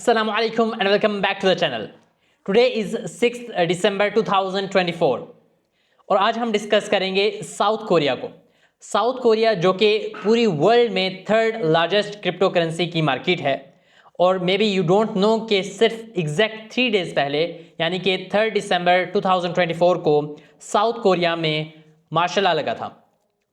Assalamu alaikum and welcome back to the channel. Today is 6th December 2024 और आज हम discuss करेंगे south Korea को। साउथ कोरिया जो कि पूरी वर्ल्ड में थर्ड लार्जेस्ट क्रिप्टो करेंसी की मार्केट है और may be you don't know कि सिर्फ एग्जैक्ट 3 डेज पहले यानी कि 3 दिसंबर 2024 को साउथ कोरिया में मार्शल लॉ लगा था।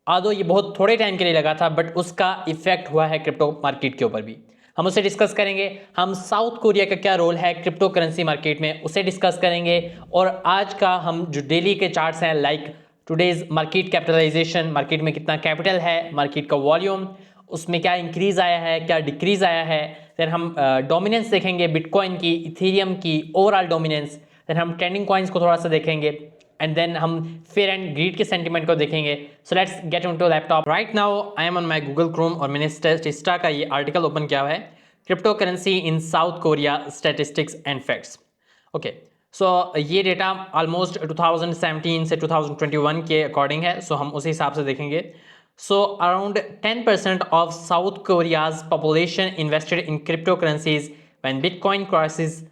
आदो ये बहुत थोड़े टाइम के लिए लगा था बट उसका इफेक्ट हुआ है क्रिप्टो मार्केट के ऊपर भी। हम उसे डिस्कस करेंगे। हम साउथ कोरिया का क्या रोल है क्रिप्टो करेंसी मार्केट में उसे डिस्कस करेंगे और आज का हम जो डेली के चार्ट्स हैं like today's market capitalization, market में कितना कैपिटल है, मार्केट का वॉल्यूम, उसमें क्या इंक्रीज आया है, क्या डिक्रीज आया है, फिर हम डोमिनेंस देखेंगे बिटकॉइन की, इथेरियम की ओवरऑल डोमिनेंस, फिर हम ट्रेंडिंग कॉइन्स को थोड़ा सा देखेंगे एंड देन हम फेयर एंड ग्रीड के सेंटीमेंट को देखेंगे। So let's get on to laptop. Right now I am on my Google Chrome और मैंने स्टेटिस्टा का ये आर्टिकल ओपन किया हुआ है, crypto currency in South Korea statistics and facts. Okay, so ये डेटा ऑलमोस्ट 2017 से 2021 के अकॉर्डिंग है, सो हम उसी हिसाब से देखेंगे। So around 10% of south Korea's population invested in crypto currencies when bitcoin crosses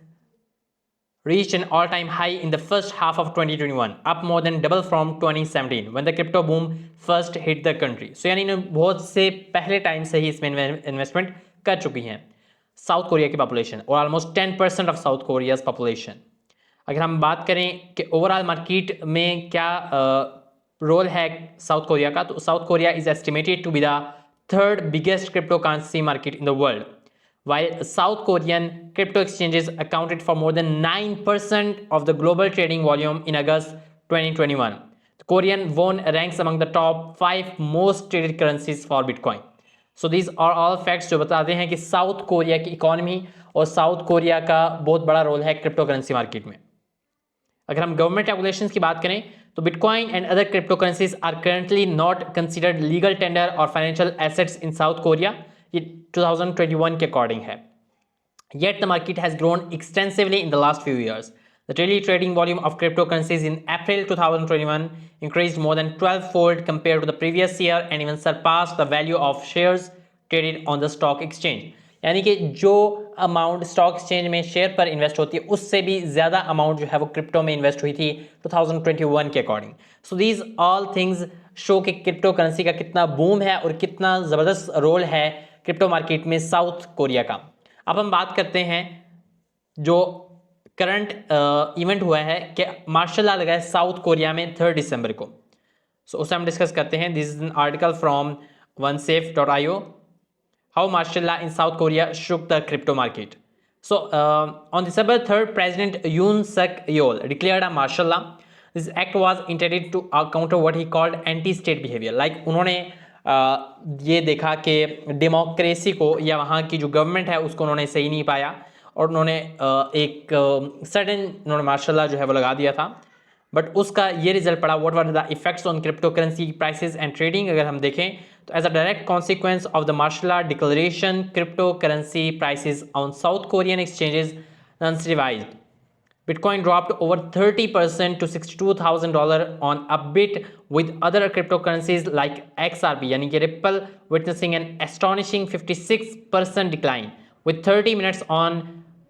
reached an all-time high in the first half of 2021, up more than double from 2017 when the crypto boom first hit the country. So यानी इन्होंने बहुत से पहले time से ही इसमें investment कर चुकी हैं साउथ कोरिया की पॉपुलेशन और almost 10% of south Korea's population. अगर हम बात करें कि ओवरऑल मार्केट में क्या रोल है साउथ कोरिया का, तो South Korea is estimated to be the third biggest crypto currency market in the world, while South Korean crypto exchanges accounted for more than 9% of the global trading volume in August 2021. The Korean won ranks among the top 5 most traded currencies for Bitcoin. So these are all facts जो बताते हैं कि south Korea की economy और south Korea का बहुत बड़ा role है क्रिप्टो करेंसी मार्केट में। अगर हम गवर्नमेंट रेगुलेशंस की बात करें तो bitcoin and other crypto currencies are currently not considered legal tender और financial assets in South Korea. ये 2021 के अकॉर्डिंग है। Yet the market has grown extensively in the last few years. The daily trading volume of cryptocurrencies in April 2021 increased more than 12-fold compared to the previous year and even surpassed the value of shares traded on the stock exchange. यानी कि जो amount stock exchange में share पर invest होती है उससे भी ज़्यादा अमाउंट जो है वो क्रिप्टो में इन्वेस्ट हुई थी 2021 के according. So these all things show कि क्रिप्टो करेंसी का कितना बूम है और कितना ज़बरदस्त रोल है क्रिप्टो मार्केट में साउथ कोरिया का। अब हम बात करते हैं जो करंट इवेंट हुआ है कि मार्शल लॉ लगा है साउथ कोरिया में 3 दिसंबर को। सो उसे हम डिस्कस करते हैं। This is an article from onesafe.io, how martial law in South Korea shook the crypto market. So on December 3rd, President Yoon Suk Yeol declared a martial law. This act was intended to counter what he called anti-state behavior. Like उन्होंने ये देखा कि democracy को या वहाँ की जो government है उसको उन्होंने सही नहीं पाया और उन्होंने एक सडन उन्होंने मार्शल लॉ जो है वो लगा दिया था। बट उसका ये रिजल्ट पड़ा। What were the effects on crypto currency prices and trading. अगर हम देखें तो as a direct consequence of the martial law declaration crypto currency prices on South Korean exchanges revised. Bitcoin dropped over 30% to $62,000 on a bit, with other cryptocurrencies like XRP यानी कि Ripple witnessing an astonishing 56% decline with 30 minutes on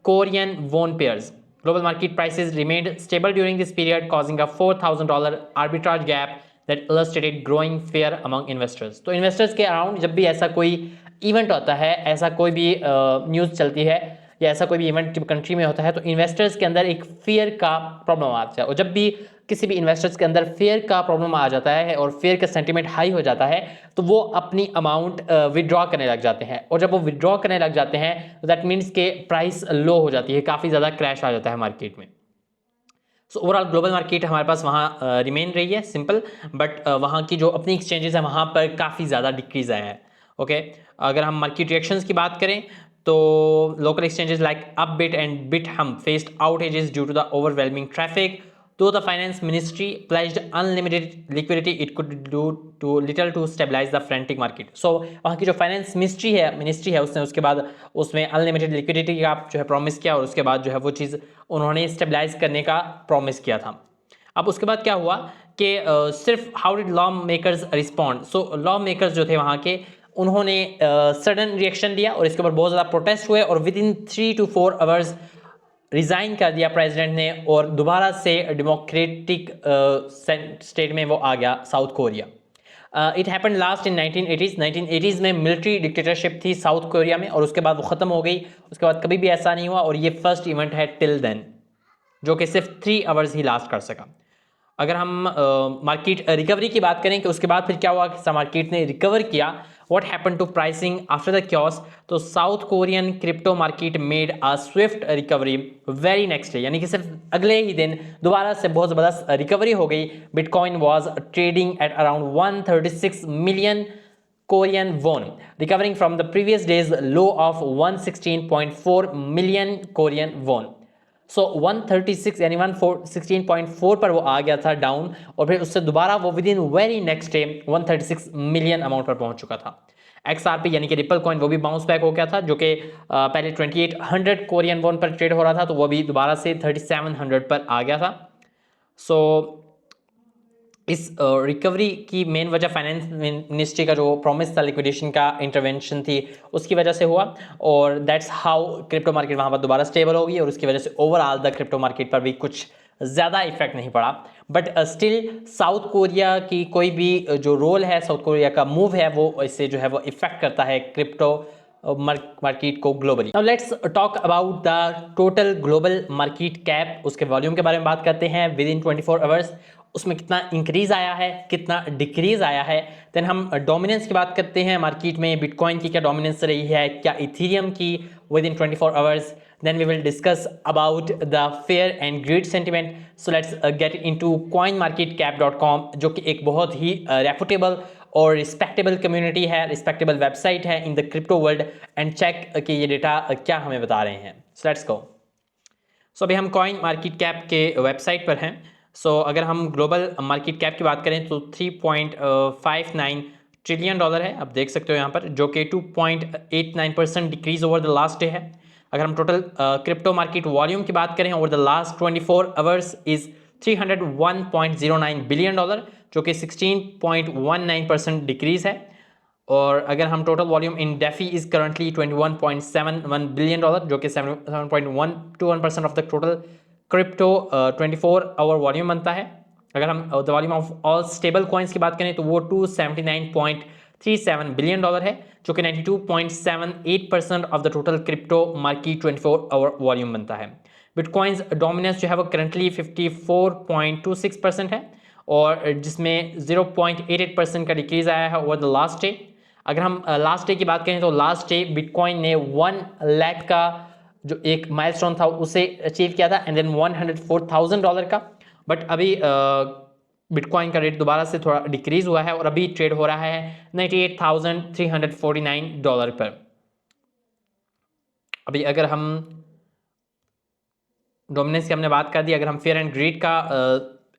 Korean won pairs. Global market prices remained stable during this period, causing a $4,000 arbitrage gap that illustrated growing fear among investors. तो investors के around जब भी ऐसा कोई event होता है, ऐसा कोई भी न्यूज़ चलती है या ऐसा कोई भी इवेंट कंट्री में होता है तो इन्वेस्टर्स के अंदर एक फियर का प्रॉब्लम आता है। और जब भी किसी भी इन्वेस्टर्स के अंदर फियर का प्रॉब्लम आ जाता है और फियर का सेंटीमेंट हाई हो जाता है तो वो अपनी अमाउंट विड्रॉ करने लग जाते हैं और जब वो विड्रॉ करने लग जाते हैं तो दैट मीन्स के प्राइस लो हो जाती है, काफ़ी ज़्यादा क्रैश आ जाता है मार्केट में। सो ओवरऑल ग्लोबल मार्केट हमारे पास वहाँ रिमेन रही है सिंपल, बट वहाँ की जो अपनी एक्सचेंजेस हैं वहाँ पर काफ़ी ज़्यादा डिक्रीज आया है। ओके, अगर हम मार्केट रिएक्शंस की बात करें तो local exchanges like Upbit and BitHum faced outages due to the overwhelming traffic. Though the finance ministry pledged unlimited liquidity, it could do too little to stabilize the frantic market. So वहाँ की जो finance ministry है उसने उसके बाद उसमें unlimited liquidity का जो है प्रॉमिस किया और उसके बाद जो है वो चीज़ उन्होंने स्टेबलाइज करने का प्रॉमिस किया था। अब उसके बाद क्या हुआ कि सिर्फ how did law makers respond. So law makers जो थे वहाँ के उन्होंने सडन रिएक्शन दिया और इसके ऊपर बहुत ज़्यादा प्रोटेस्ट हुए और with in 3 to 4 hours resign कर दिया प्रेसिडेंट ने और दोबारा से डेमोक्रेटिक स्टेट में वो आ गया south Korea. It happened last in 1980s। 1980s में मिलिट्री डिक्टेटरशिप थी साउथ कोरिया में और उसके बाद वो ख़त्म हो गई। उसके बाद कभी भी ऐसा नहीं हुआ और ये फर्स्ट इवेंट है टिल देन, जो कि सिर्फ 3 आवर्स ही लास्ट कर सका। अगर हम मार्केट रिकवरी की बात करें कि उसके बाद फिर क्या हुआ कि मार्केट ने रिकवर किया, what happened to pricing after the chaos, तो South Korean crypto market made a swift recovery very next day, यानी कि सिर्फ अगले ही दिन दोबारा से बहुत ज़बरदस्त रिकवरी हो गई। Bitcoin was trading at around 136 million Korean won, recovering from the previous day's low of 116.4 million Korean won. सो 136 यानी 116.4 पर वो आ गया था डाउन और फिर उससे दोबारा वो with in very next day 136 million amount पर पहुंच चुका था। XRP यानी कि रिपल कॉइन वो भी बाउंस बैक हो गया था, जो कि पहले 2800 कोरियन वॉन पर ट्रेड हो रहा था, तो वो भी दोबारा से 3700 पर आ गया था। सो इस रिकवरी की मेन वजह फाइनेंस मिनिस्ट्री का जो प्रॉमिस था लिक्विडेशन का इंटरवेंशन थी उसकी वजह से हुआ और दैट्स हाउ क्रिप्टो मार्केट वहाँ पर दोबारा स्टेबल होगी और उसकी वजह से ओवरऑल द क्रिप्टो मार्केट पर भी कुछ ज़्यादा इफेक्ट नहीं पड़ा। बट स्टिल साउथ कोरिया की कोई भी जो रोल है, साउथ कोरिया का मूव है, वो इससे जो है वो इफेक्ट करता है क्रिप्टो मार्केट को globally. Now let's talk about the total global market cap. उसके वॉल्यूम के बारे में बात करते हैं विद इन 24 आवर्स, उसमें कितना इंक्रीज आया है, कितना डिक्रीज आया है। देन हम डोमिनेंस की बात करते हैं मार्केट में, बिटकॉइन की क्या डोमिनेंस रही है, क्या इथेरियम की within 24 hours. Then we will discuss about the fear and greed sentiment. So let's get into coinmarketcap.com, जो कि एक बहुत ही रेपुटेबल और रिस्पेक्टेबल कम्युनिटी है, रिस्पेक्टेबल वेबसाइट है in the crypto world, and check कि ये डेटा क्या हमें बता रहे हैं। So let's go. सो अभी हम कॉइन मार्केट कैप के वेबसाइट पर हैं। सो अगर हम ग्लोबल मार्केट कैप की बात करें तो 3.59 ट्रिलियन डॉलर है, आप देख सकते हो यहाँ पर, जो कि 2.89% decrease over the last day है। अगर हम टोटल क्रिप्टो मार्केट वॉल्यूम की बात करें over the last 24 hours is 301.09 billion dollar, जो कि 16.19% डिक्रीज है। और अगर हम total volume in DeFi is currently 21.71 billion dollar, जो कि 7.121% of the total crypto 24 hour volume बनता है। अगर हम the volume of all stable coins की बात करें तो वो 279.37 बिलियन डॉलर है, जो कि 92.78% of the total crypto market 24 hour volume बनता है। बिटकॉइंस डोमिनेंस जो है वो करंटली 54.26% है और जिसमें 0.88% का डिक्रीज आया है ओवर द लास्ट डे। अगर हम लास्ट डे की बात करें तो लास्ट डे बिटकॉइन ने 1 लाख का जो एक माइलस्टोन था उसे अचीव किया था, एंड देन $104,000 का। बट अभी बिटकॉइन का रेट दोबारा से थोड़ा डिक्रीज हुआ है और अभी ट्रेड हो रहा है $98,349 पर। अभी अगर हम डोमिनेंस की हमने बात कर दी, अगर हम फेयर एंड ग्रीड का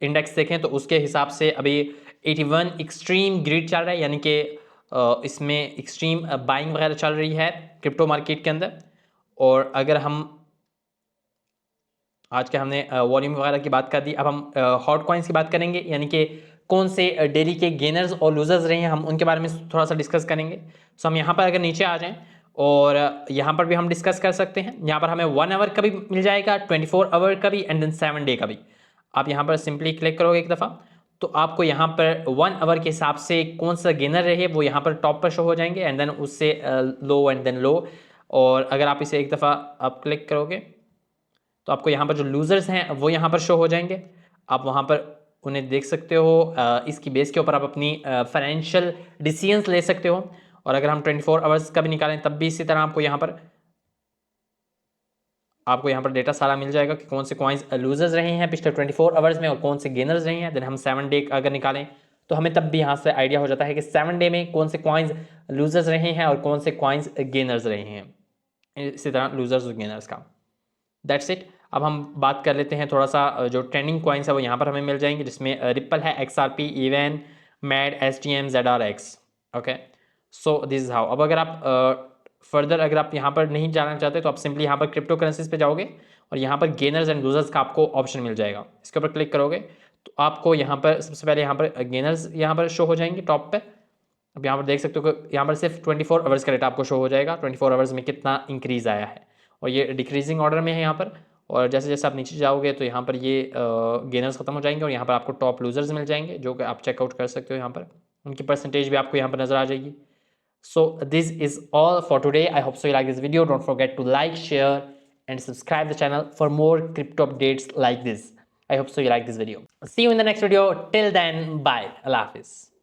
इंडेक्स देखें तो उसके हिसाब से अभी 81 एक्सट्रीम ग्रीड चल रहा है, यानी कि इसमें एक्सट्रीम बाइंग वगैरह चल रही है क्रिप्टो मार्केट के अंदर। और अगर हम आज के हमने वॉल्यूम वगैरह की बात कर दी, अब हम हॉट कॉइन्स की बात करेंगे, यानी कि कौन से डेली के गेनर्स और लूजर्स रहे हैं, हम उनके बारे में थोड़ा सा डिस्कस करेंगे। सो हम यहाँ पर अगर नीचे आ जाएं और यहाँ पर भी हम डिस्कस कर सकते हैं। यहाँ पर हमें 1 आवर का भी मिल जाएगा, 24 आवर का भी, एंड देन 7 डे का भी। आप यहाँ पर सिंपली क्लिक करोगे एक दफ़ा तो आपको यहाँ पर 1 आवर के हिसाब से कौन सा गेनर रहे वो यहाँ पर टॉप पर शो हो जाएंगे, एंड देन उससे लो एंड देन लो। और अगर आप इसे एक दफ़ा आप क्लिक करोगे तो आपको यहाँ पर जो लूजर्स हैं वो यहाँ पर शो हो जाएंगे। आप वहाँ पर उन्हें देख सकते हो, इसकी बेस के ऊपर आप अपनी फाइनेंशियल डिसीजंस ले सकते हो। और अगर हम 24 आवर्स का भी निकालें तब भी इसी तरह आपको यहाँ पर डेटा सारा मिल जाएगा कि कौन से कॉइन्स लूजर्स रहे हैं पिछले 24 आवर्स में और कौन से गेनर्स रहे हैं। देन हम 7 डे अगर निकालें तो हमें तब भी यहाँ से आइडिया हो जाता है कि 7 डे में कौन से कॉइन्स लूजर्स रहे हैं और कौन से कॉइन्स गेनर्स रहे हैं, इसी तरह लूजर्स और गेनर्स का। That's it. अब हम बात कर लेते हैं थोड़ा सा जो ट्रेंडिंग कॉइन्स है वो यहाँ पर हमें मिल जाएंगे, जिसमें रिपल है, XRP, even, mad, STM, ZRX। Okay, so this is how. अब अगर आप फर्दर अगर आप यहाँ पर नहीं जाना चाहते तो आप सिंपली यहाँ पर क्रिप्टो करेंसीज पे जाओगे और यहाँ पर गेनर्स एंड लूजर्स का आपको ऑप्शन मिल जाएगा। इसके ऊपर क्लिक करोगे तो आपको यहाँ पर सबसे पहले यहाँ पर गेनर्स यहाँ पर शो हो जाएंगे टॉप पे, अब यहाँ पर देख सकते हो कि यहाँ पर सिर्फ 24 आवर्स का डेटा आपको शो हो जाएगा, 24 आवर्स में कितना इंक्रीज़ आया है, और ये डिक्रीजिंग ऑर्डर में है यहाँ पर। और जैसे जैसे आप नीचे जाओगे तो यहाँ पर ये गेनर्स खत्म हो जाएंगे और यहाँ पर आपको टॉप लूजर्स मिल जाएंगे, जो कि आप चेकआउट कर सकते हो। यहाँ पर उनकी परसेंटेज भी आपको यहाँ पर नजर आ जाएगी। So this is all for today. I hope so you like this video. Don't forget to like, share and subscribe the channel for more crypto updates like this. I hope so you like this video. See you in the next video. Till then, bye. Allah Hafiz.